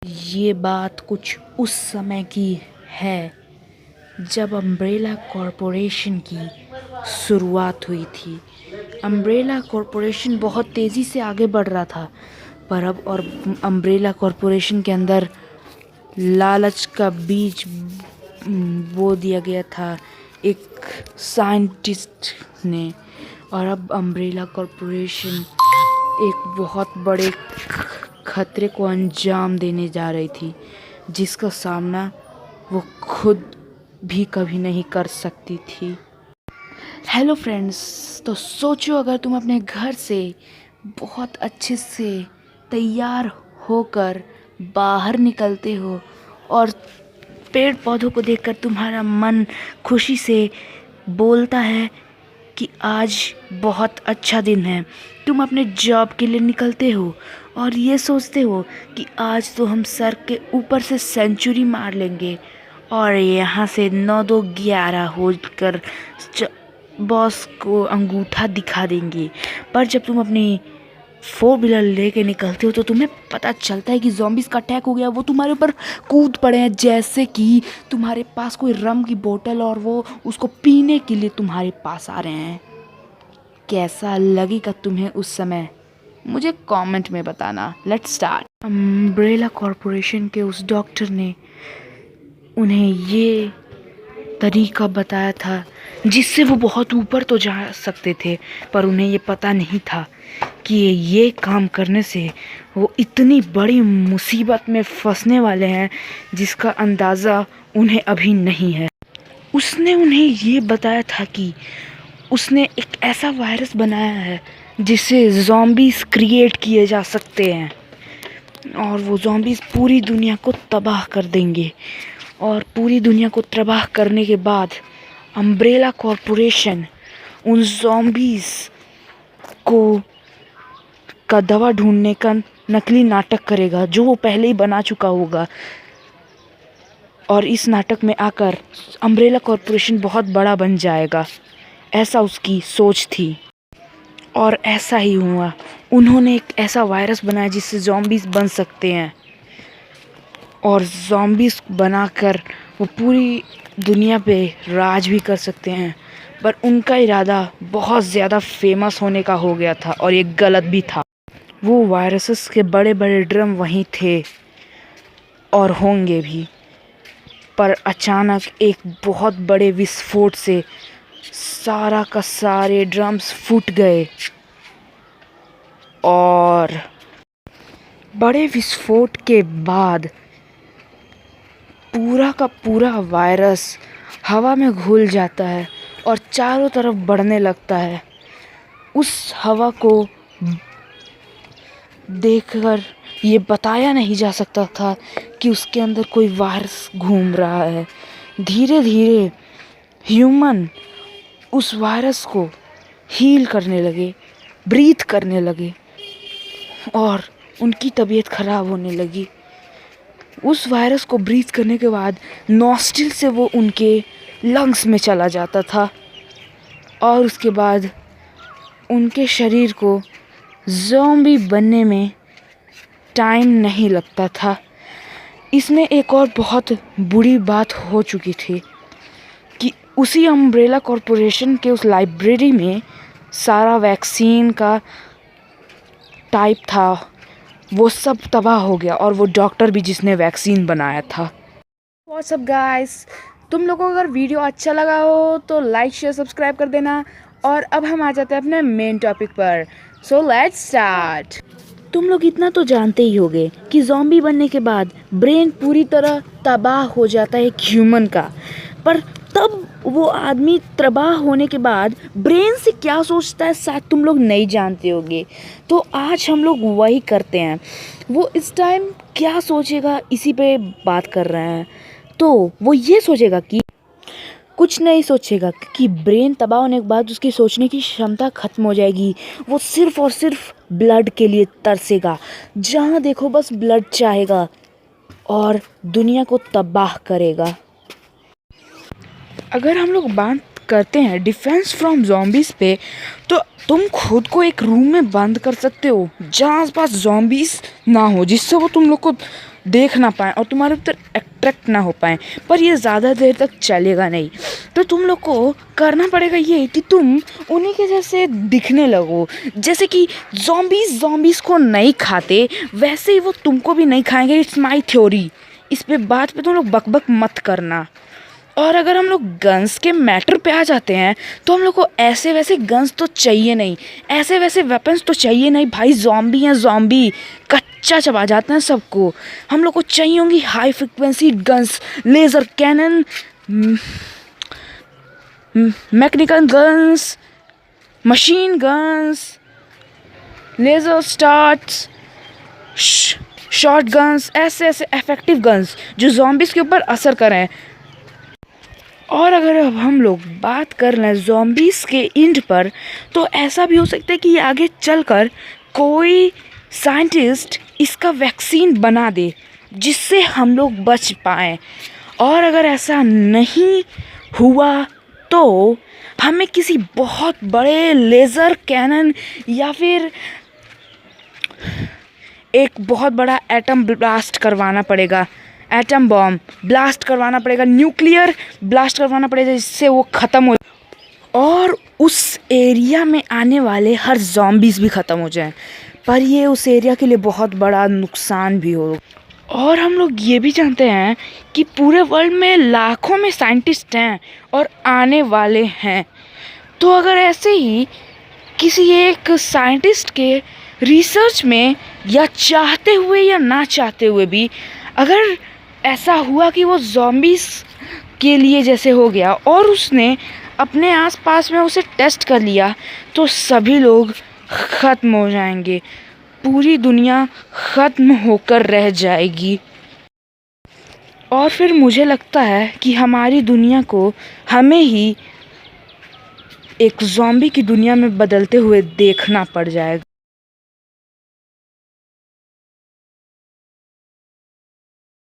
ये बात कुछ उस समय की है जब अम्ब्रेला कॉरपोरेशन की शुरुआत हुई थी। अम्ब्रेला कॉरपोरेशन बहुत तेज़ी से आगे बढ़ रहा था, पर अब और अम्ब्रेला कॉरपोरेशन के अंदर लालच का बीज बो दिया गया था एक साइंटिस्ट ने, और अब अम्ब्रेला कॉरपोरेशन एक बहुत बड़े खतरे को अंजाम देने जा रही थी, जिसका सामना वो खुद भी कभी नहीं कर सकती थी। हेलो फ्रेंड्स, तो सोचो अगर तुम अपने घर से बहुत अच्छे से तैयार होकर बाहर निकलते हो और पेड़ पौधों को देखकर तुम्हारा मन खुशी से बोलता है कि आज बहुत अच्छा दिन है। तुम अपने जॉब के लिए निकलते हो और ये सोचते हो कि आज तो हम सर के ऊपर से सेंचुरी मार लेंगे और यहाँ से 9-2-11 होकर बॉस को अंगूठा दिखा देंगे। पर जब तुम अपनी 4 व्हीलर लेके निकलते हो तो तुम्हें पता चलता है कि ज़ॉम्बीज़ का अटैक हो गया। वो तुम्हारे ऊपर कूद पड़े हैं जैसे कि तुम्हारे पास कोई रम की बोतल और वो उसको पीने के लिए तुम्हारे पास आ रहे हैं। कैसा लगेगा तुम्हें उस समय, मुझे कमेंट में बताना। Let's start. अम्ब्रेला कॉरपोरेशन के उस डॉक्टर ने उन्हें ये तरीका बताया था जिससे वो बहुत ऊपर तो जा सकते थे, पर उन्हें ये पता नहीं था कि ये काम करने से वो इतनी बड़ी मुसीबत में फंसने वाले हैं जिसका अंदाज़ा उन्हें अभी नहीं है। उसने उन्हें ये बताया था कि उसने एक ऐसा वायरस बनाया है जिससे ज़ॉम्बीज़ क्रिएट किए जा सकते हैं और वो ज़ॉम्बीज़ पूरी दुनिया को तबाह कर देंगे, और पूरी दुनिया को तबाह करने के बाद अम्ब्रेला कॉरपोरेशन उन ज़ॉम्बीज़ का दवा ढूंढने का नकली नाटक करेगा जो वो पहले ही बना चुका होगा, और इस नाटक में आकर अम्ब्रेला कॉरपोरेशन बहुत बड़ा बन जाएगा। ऐसा उसकी सोच थी और ऐसा ही हुआ। उन्होंने एक ऐसा वायरस बनाया जिससे ज़ॉम्बीज़ बन सकते हैं और ज़ॉम्बीज़ बनाकर वो पूरी दुनिया पे राज भी कर सकते हैं। पर उनका इरादा बहुत ज़्यादा फेमस होने का हो गया था और ये गलत भी था। वो वायरसेस के बड़े बड़े ड्रम वहीं थे और होंगे भी, पर अचानक एक बहुत बड़े विस्फोट से सारा का सारे ड्रम्स फूट गए और बड़े विस्फोट के बाद पूरा का पूरा वायरस हवा में घुल जाता है और चारों तरफ बढ़ने लगता है। उस हवा को देखकर ये बताया नहीं जा सकता था कि उसके अंदर कोई वायरस घूम रहा है। धीरे धीरे ह्यूमन उस वायरस को हील करने लगे, ब्रीथ करने लगे और उनकी तबीयत ख़राब होने लगी। उस वायरस को ब्रीथ करने के बाद नॉस्ट्रिल से वो उनके लंग्स में चला जाता था और उसके बाद उनके शरीर को ज़ॉम्बी बनने में टाइम नहीं लगता था। इसमें एक और बहुत बुरी बात हो चुकी थी कि उसी अम्ब्रेला कॉरपोरेशन के उस लाइब्रेरी में सारा वैक्सीन का टाइप था, वो सब तबाह हो गया और वो डॉक्टर भी जिसने वैक्सीन बनाया था। व्हाट्स अप गाइस, तुम लोगों को अगर वीडियो अच्छा लगा हो तो लाइक शेयर सब्सक्राइब कर देना। और अब हम आ जाते हैं अपने मेन टॉपिक पर। So let's start. तुम लोग इतना तो जानते ही होगे कि ज़ॉम्बी बनने के बाद ब्रेन पूरी तरह तबाह हो जाता है एक ह्यूमन का, पर तब वो आदमी तबाह होने के बाद ब्रेन से क्या सोचता है शायद तुम लोग नहीं जानते होगे। तो आज हम लोग वही करते हैं। वो इस टाइम क्या सोचेगा इसी पे बात कर रहे हैं। तो वो ये सोचेगा कि कुछ नहीं सोचेगा, क्योंकि ब्रेन तबाह होने के बाद उसकी सोचने की क्षमता ख़त्म हो जाएगी। वो सिर्फ़ और सिर्फ ब्लड के लिए तरसेगा, जहाँ देखो बस ब्लड चाहेगा और दुनिया को तबाह करेगा। अगर हम लोग बात करते हैं डिफेंस फ्रॉम ज़ॉम्बीज़ पे, तो तुम खुद को एक रूम में बंद कर सकते हो जहाँ आसपास ज़ॉम्बीज़ ना हो, जिससे वो तुम लोग को देख ना पाएँ और तुम्हारे ऊपर अट्रैक्ट ना हो पाएँ, पर ये ज़्यादा देर तक चलेगा नहीं। तो तुम लोग को करना पड़ेगा ये कि तुम उन्हीं के जैसे दिखने लगो। जैसे कि ज़ॉम्बीज़ को नहीं खाते, वैसे ही वो तुमको भी नहीं खाएंगे। It's my theory. इस पे बात पे तुम लोग बकबक मत करना। और अगर हम लोग गन्स के मैटर पे आ जाते हैं तो हम लोग को ऐसे वैसे गन्स तो चाहिए नहीं, ऐसे वैसे वेपन्स तो चाहिए नहीं भाई। ज़ॉम्बी हैं, ज़ॉम्बी कच्चा चबा जाते हैं सबको। हम लोग को चाहिए होंगी high frequency guns, laser cannon, mechanical guns, machine guns, laser starts, short guns, ऐसे ऐसे इफेक्टिव गन्स जो ज़ॉम्बीज़ के ऊपर असर करें। और अगर अब हम लोग बात कर लें ज़ॉम्बीज़ के एंड पर, तो ऐसा भी हो सकता है कि आगे चलकर कोई साइंटिस्ट इसका वैक्सीन बना दे जिससे हम लोग बच पाएँ। और अगर ऐसा नहीं हुआ तो हमें किसी बहुत बड़े लेज़र कैनन या फिर एक बहुत बड़ा एटम ब्लास्ट करवाना पड़ेगा, एटम बॉम्ब ब्लास्ट करवाना पड़ेगा, न्यूक्लियर ब्लास्ट करवाना पड़ेगा, जिससे वो ख़त्म हो और उस एरिया में आने वाले हर ज़ॉम्बीज़ भी ख़त्म हो जाएं। पर ये उस एरिया के लिए बहुत बड़ा नुकसान भी हो। और हम लोग ये भी जानते हैं कि पूरे वर्ल्ड में लाखों में साइंटिस्ट हैं और आने वाले हैं। तो अगर ऐसे ही किसी एक साइंटिस्ट के रिसर्च में, या चाहते हुए या ना चाहते हुए भी, अगर ऐसा हुआ कि वो ज़ॉम्बीज़ के लिए जैसे हो गया और उसने अपने आसपास में उसे टेस्ट कर लिया, तो सभी लोग ख़त्म हो जाएंगे, पूरी दुनिया ख़त्म होकर रह जाएगी। और फिर मुझे लगता है कि हमारी दुनिया को हमें ही एक ज़ॉम्बी की दुनिया में बदलते हुए देखना पड़ जाएगा।